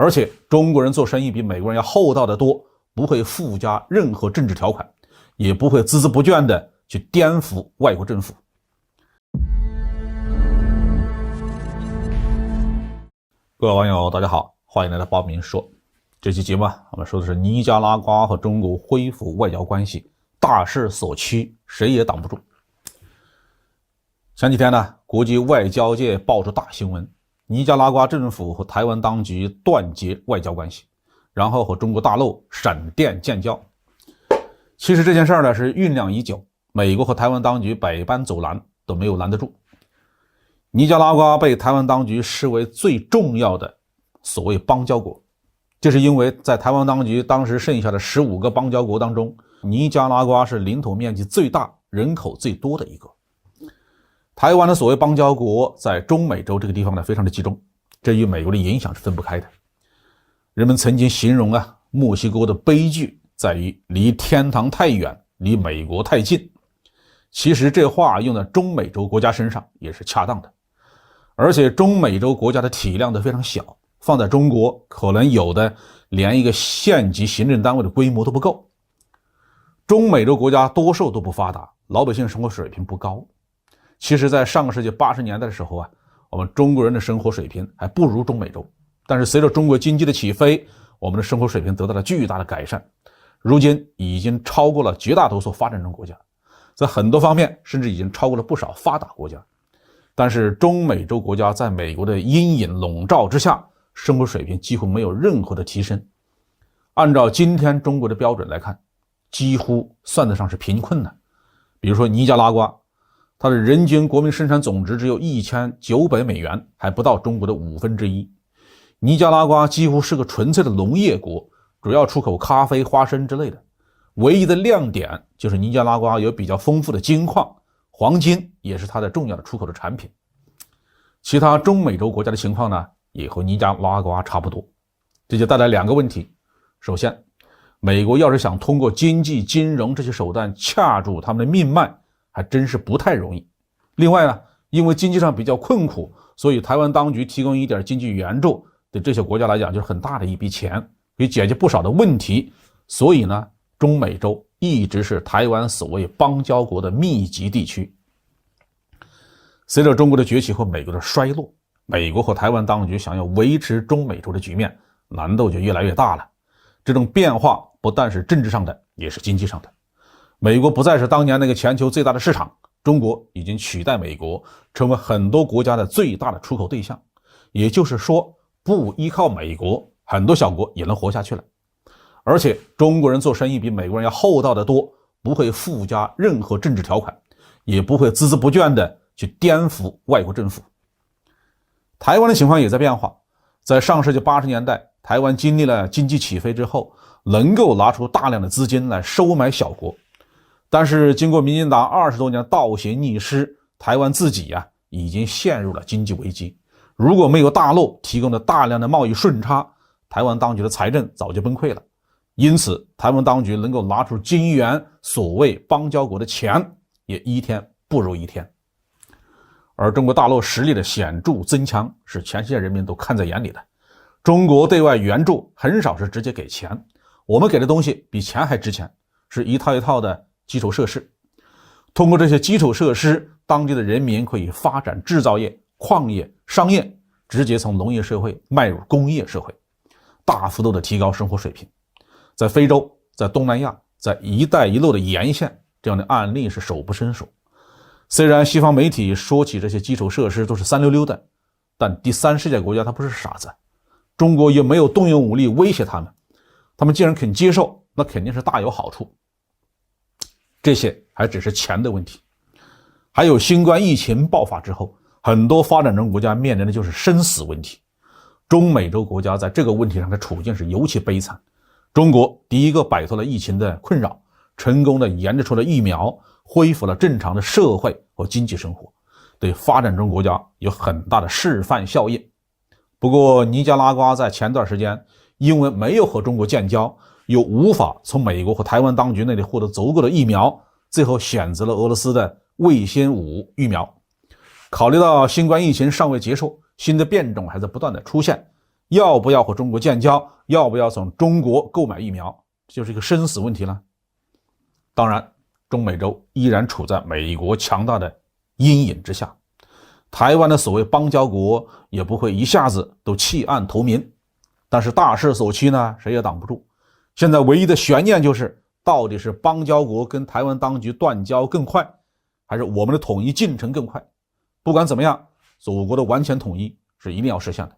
而且中国人做生意比美国人要厚道得多，不会附加任何政治条款，也不会孜孜不倦地去颠覆外国政府。各位网友大家好，欢迎来到包明说。这期节目我们说的是尼加拉瓜和中国恢复外交关系，大势所趋，谁也挡不住。前几天呢，国际外交界爆出大新闻，尼加拉瓜政府和台湾当局断绝外交关系，然后和中国大陆闪电建交。其实这件事呢是酝酿已久，美国和台湾当局百般阻拦都没有拦得住。尼加拉瓜被台湾当局视为最重要的所谓邦交国，这是因为在台湾当局当时剩下的15个邦交国当中，尼加拉瓜是领土面积最大、人口最多的一个。台湾的所谓邦交国在中美洲这个地方呢非常的集中，这与美国的影响是分不开的。人们曾经形容墨西哥的悲剧在于离天堂太远，离美国太近。其实这话用在中美洲国家身上也是恰当的。而且中美洲国家的体量都非常小，放在中国可能有的连一个县级行政单位的规模都不够。中美洲国家多数都不发达，老百姓生活水平不高。其实在上个世纪80年代的时候我们中国人的生活水平还不如中美洲，但是随着中国经济的起飞，我们的生活水平得到了巨大的改善，如今已经超过了绝大多数发展中国家，在很多方面甚至已经超过了不少发达国家。但是中美洲国家在美国的阴影笼罩之下，生活水平几乎没有任何的提升。按照今天中国的标准来看，几乎算得上是贫困的。比如说尼加拉瓜，它的人均国民生产总值只有1900美元，还不到中国的1/5。尼加拉瓜几乎是个纯粹的农业国，主要出口咖啡、花生之类的。唯一的亮点就是尼加拉瓜有比较丰富的金矿，黄金也是它的重要的出口的产品。其他中美洲国家的情况呢，也和尼加拉瓜差不多。这就带来2个问题。首先，美国要是想通过经济、金融这些手段掐住他们的命脉，还真是不太容易。另外呢，因为经济上比较困苦，所以台湾当局提供一点经济援助，对这些国家来讲就是很大的一笔钱，可以解决不少的问题。所以呢，中美洲一直是台湾所谓邦交国的密集地区。随着中国的崛起和美国的衰落，美国和台湾当局想要维持中美洲的局面，难度就越来越大了。这种变化不但是政治上的，也是经济上的。美国不再是当年那个全球最大的市场，中国已经取代美国，成为很多国家的最大的出口对象。也就是说，不依靠美国，很多小国也能活下去了。而且中国人做生意比美国人要厚道得多，不会附加任何政治条款，也不会孜孜不倦地去颠覆外国政府。台湾的情况也在变化，在上世纪80年代，台湾经历了经济起飞之后，能够拿出大量的资金来收买小国。但是经过民进党20多年倒行逆施，台湾自己已经陷入了经济危机。如果没有大陆提供的大量的贸易顺差，台湾当局的财政早就崩溃了。因此台湾当局能够拿出金援所谓邦交国的钱，也一天不如一天。而中国大陆实力的显著增强是全世界人民都看在眼里的。中国对外援助很少是直接给钱，我们给的东西比钱还值钱，是一套一套的基础设施。通过这些基础设施，当地的人民可以发展制造业、矿业、商业，直接从农业社会迈入工业社会，大幅度的提高生活水平。在非洲、在东南亚、在一带一路的沿线，这样的案例是手不胜数。虽然西方媒体说起这些基础设施都是三溜溜的，但第三世界国家它不是傻子，中国也没有动用武力威胁他们，他们既然肯接受，那肯定是大有好处。这些还只是钱的问题。还有新冠疫情爆发之后，很多发展中国家面临的就是生死问题。中美洲国家在这个问题上的处境是尤其悲惨。中国第一个摆脱了疫情的困扰，成功的研制出了疫苗，恢复了正常的社会和经济生活，对发展中国家有很大的示范效应。不过尼加拉瓜在前段时间因为没有和中国建交，又无法从美国和台湾当局那里获得足够的疫苗，最后选择了俄罗斯的卫星5疫苗。考虑到新冠疫情尚未结束，新的变种还在不断的出现，要不要和中国建交，要不要从中国购买疫苗，这就是一个生死问题了。当然，中美洲依然处在美国强大的阴影之下，台湾的所谓邦交国也不会一下子都弃暗投明，但是大势所趋呢，谁也挡不住。现在唯一的悬念就是，到底是邦交国跟台湾当局断交更快，还是我们的统一进程更快？不管怎么样，祖国的完全统一是一定要实现的。